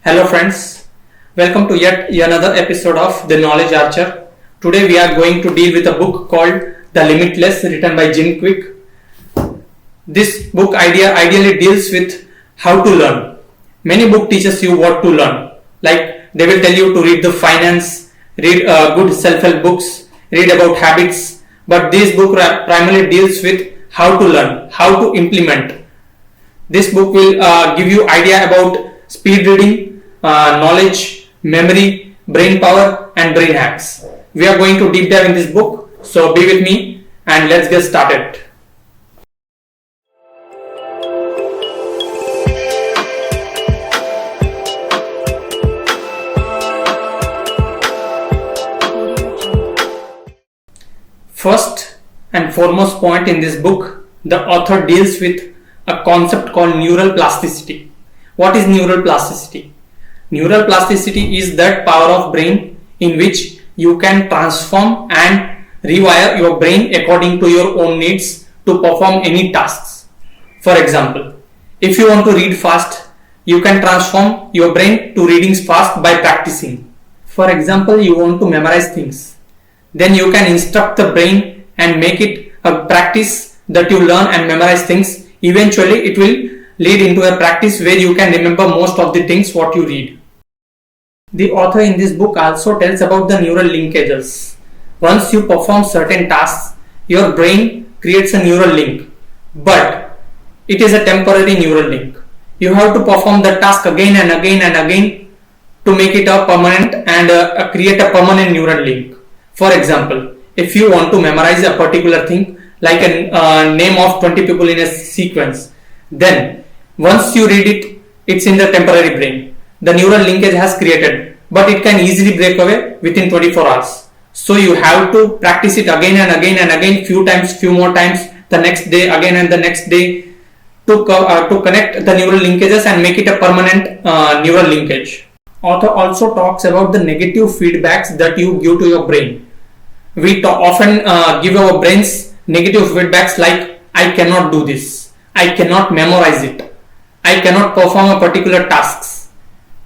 Hello friends, welcome to yet another episode of The Knowledge Archer. Today we are going to deal with a book called The Limitless written by Jim Quick. This book ideally deals with how to learn. Many book teaches you what to learn. Like they will tell you to read the finance, read good self-help books, read about habits. But this book primarily deals with how to learn, how to implement. This book will give you idea about speed reading, knowledge, memory, brain power and brain hacks. We are going to deep dive in this book, so be with me and let's get started. First and foremost point in this book, the author deals with a concept called neural plasticity. What is neural plasticity? Neural plasticity is that power of brain in which you can transform and rewire your brain according to your own needs to perform any tasks. For example, if you want to read fast, you can transform your brain to reading fast by practicing. For example, you want to memorize things. Then you can instruct the brain and make it a practice that you learn and memorize things. Eventually, it will lead into a practice where you can remember most of the things what you read. The author in this book also tells about the neural linkages. Once you perform certain tasks, your brain creates a neural link, but it is a temporary neural link. You have to perform the task again and again and again to make it a permanent and create a permanent neural link. For example, if you want to memorize a particular thing like a name of 20 people in a sequence, then once you read it, it's in the temporary brain. The neural linkage has created, but it can easily break away within 24 hours. So you have to practice it again and again and again, few more times, the next day, again and the next day to connect the neural linkages and make it a permanent neural linkage. Author also talks about the negative feedbacks that you give to your brain. We often give our brains negative feedbacks like I cannot do this, I cannot memorize it, I cannot perform a particular tasks,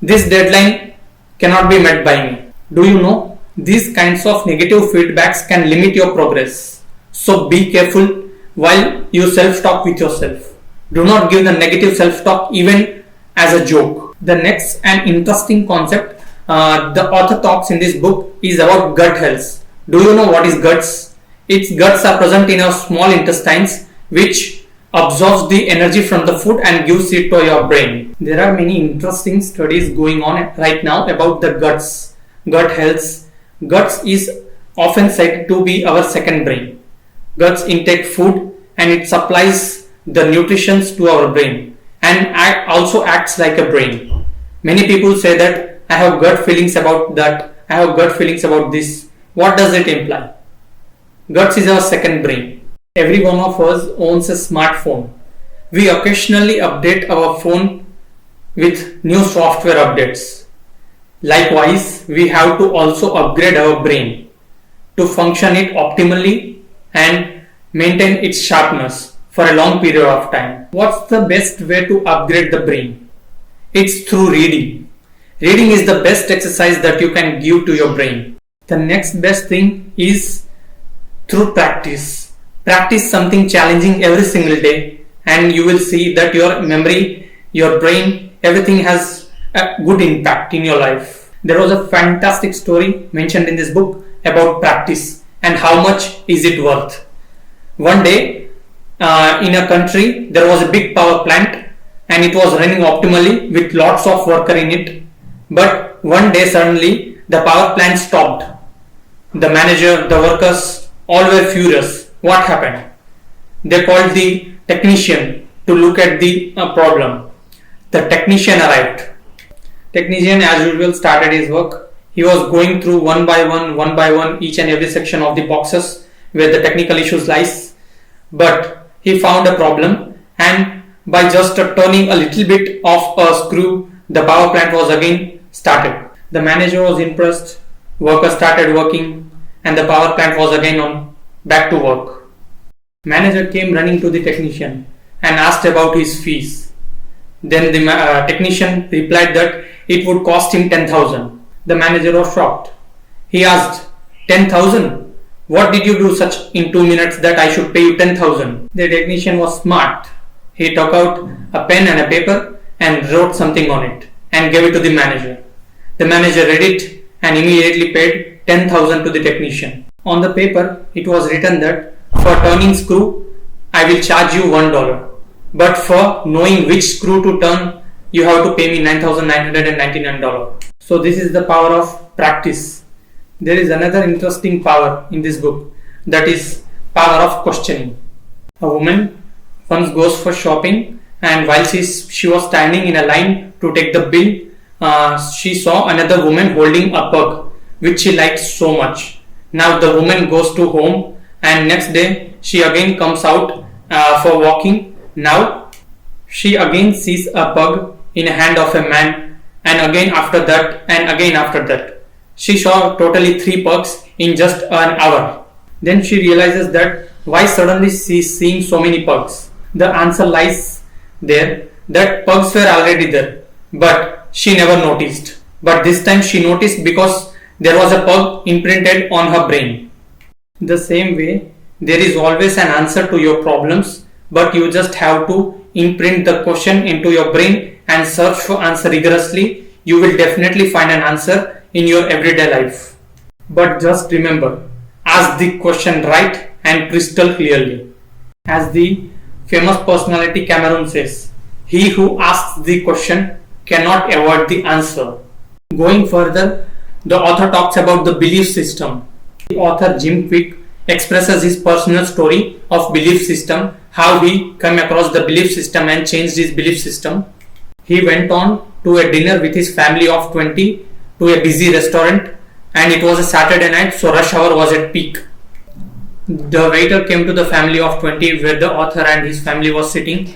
this deadline cannot be met by me. Do you know these kinds of negative feedbacks can limit your progress? So be careful while you self-talk with yourself. Do not give the negative self-talk even as a joke. The next and interesting concept the author talks in this book is about gut health. Do you know what is guts? Its guts are present in our small intestines which absorbs the energy from the food and gives it to your brain. There are many interesting studies going on right now about the guts, gut health. Guts is often said to be our second brain. Guts intake food and it supplies the nutrition to our brain and also acts like a brain. Many people say that I have gut feelings about that, I have gut feelings about this. What does it imply? Guts is our second brain. Every one of us owns a smartphone. We occasionally update our phone with new software updates. Likewise, we have to also upgrade our brain to function it optimally and maintain its sharpness for a long period of time. What's the best way to upgrade the brain? It's through reading. Reading is the best exercise that you can give to your brain. The next best thing is through practice. Practice something challenging every single day and you will see that your memory, your brain, everything has a good impact in your life. There was a fantastic story mentioned in this book about practice and how much is it worth. One day in a country there was a big power plant and it was running optimally with lots of worker in it. But one day suddenly the power plant stopped. The manager, the workers, all were furious. What happened? They called the technician to look at the problem. The technician arrived. Technician as usual started his work. He was going through one by one each and every section of the boxes where the technical issues lies. But he found a problem and by just turning a little bit of a screw, the power plant was again started. The manager was impressed. Workers started working and the power plant was again on back to work. Manager came running to the technician and asked about his fees. Then the technician replied that it would cost him 10,000. The manager was shocked. He asked, 10,000? What did you do such in 2 minutes that I should pay you 10,000? The technician was smart. He took out a pen and a paper and wrote something on it and gave it to the manager. The manager read it and immediately paid 10,000 to the technician. On the paper, it was written that for turning screw, I will charge you $1. But for knowing which screw to turn, you have to pay me $9,999. So this is the power of practice. There is another interesting power in this book, that is power of questioning. A woman once goes for shopping, and while she was standing in a line to take the bill, she saw another woman holding a pug which she liked so much. Now the woman goes to home, and next day she again comes out for walking. Now she again sees a pug in a hand of a man, and again after that, and again after that. She saw totally 3 pugs in just an hour. Then she realizes that why suddenly she is seeing so many pugs. The answer lies there, that pugs were already there, but she never noticed. But this time she noticed because there was a pug imprinted on her brain. The same way, there is always an answer to your problems, but you just have to imprint the question into your brain and search for answer rigorously. You will definitely find an answer in your everyday life. But just remember, ask the question right and crystal clearly. As the famous personality Cameron says, he who asks the question cannot avoid the answer. Going further, the author talks about the belief system. The author Jim Quick expresses his personal story of belief system, how he came across the belief system and changed his belief system. He went on to a dinner with his family of 20 to a busy restaurant, and it was a Saturday night, so rush hour was at peak. The waiter came to the family of 20 where the author and his family was sitting.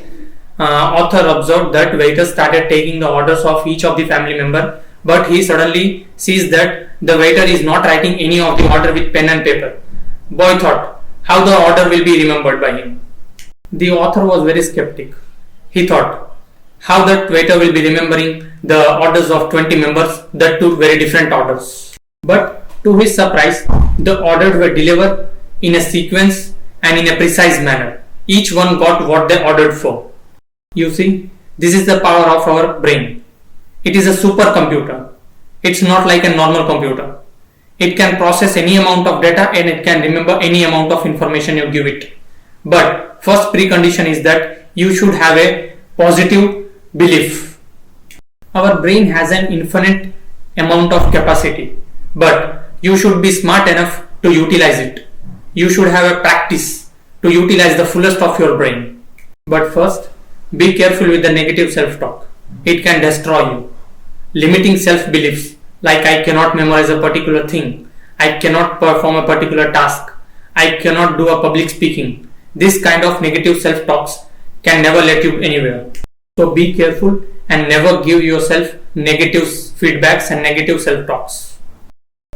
Author observed that waiter started taking the orders of each of the family member, but he suddenly sees that the waiter is not writing any of the order with pen and paper. Boy thought, how the order will be remembered by him. The author was very skeptic. He thought, how that waiter will be remembering the orders of 20 members, that took very different orders. But to his surprise, the orders were delivered in a sequence and in a precise manner. Each one got what they ordered for. You see, this is the power of our brain. It is a supercomputer. It's not like a normal computer. It can process any amount of data and it can remember any amount of information you give it. But first precondition is that you should have a positive belief. Our brain has an infinite amount of capacity, but you should be smart enough to utilize it. You should have a practice to utilize the fullest of your brain. But first, be careful with the negative self-talk. It can destroy you. Limiting self-beliefs like I cannot memorize a particular thing, I cannot perform a particular task, I cannot do a public speaking. This kind of negative self-talks can never let you anywhere. So be careful and never give yourself negative feedbacks and negative self-talks.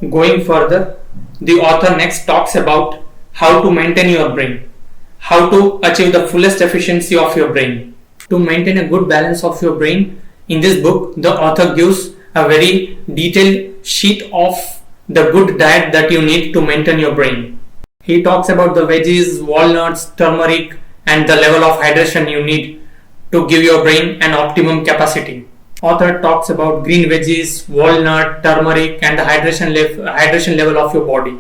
Going further, the author next talks about how to maintain your brain, how to achieve the fullest efficiency of your brain. To maintain a good balance of your brain, in this book, the author gives a very detailed sheet of the good diet that you need to maintain your brain. He talks about the veggies, walnuts, turmeric, and the level of hydration you need to give your brain an optimum capacity. Author talks about green veggies, walnut, turmeric, and the hydration level of your body.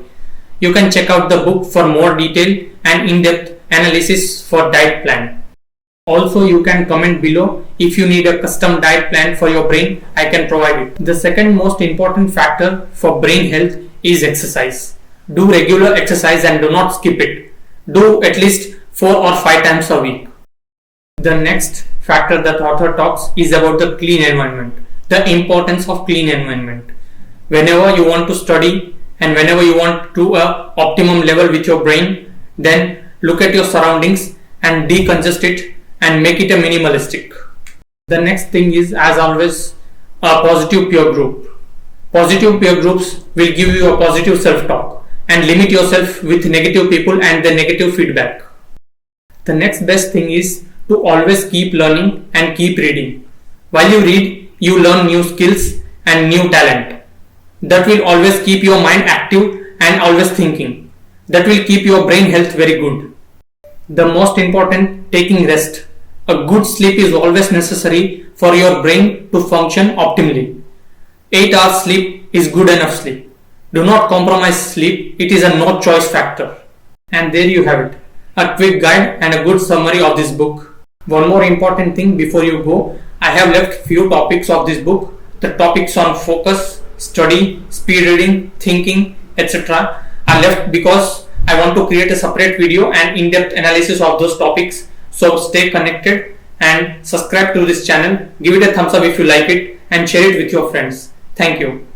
You can check out the book for more detailed and in-depth analysis for diet plan. Also, you can comment below if you need a custom diet plan for your brain. I can provide it. The second most important factor for brain health is exercise. Do regular exercise and do not skip it. Do at least 4 or 5 times a week. The next factor that author talks is about the clean environment, the importance of clean environment. Whenever you want to study and whenever you want to optimum level with your brain, then look at your surroundings and decongest it and make it a minimalistic. The next thing is, as always, a positive peer group. Positive peer groups will give you a positive self-talk and limit yourself with negative people and the negative feedback. The next best thing is to always keep learning and keep reading. While you read, you learn new skills and new talent. That will always keep your mind active and always thinking. That will keep your brain health very good. The most important, taking rest. A good sleep is always necessary for your brain to function optimally. 8 hours sleep is good enough sleep. Do not compromise sleep, it is a no choice factor. And there you have it, a quick guide and a good summary of this book. One more important thing before you go, I have left few topics of this book. The topics on focus, study, speed reading, thinking, etc. are left because I want to create a separate video and in-depth analysis of those topics. So stay connected and subscribe to this channel. Give it a thumbs up if you like it and share it with your friends. Thank you.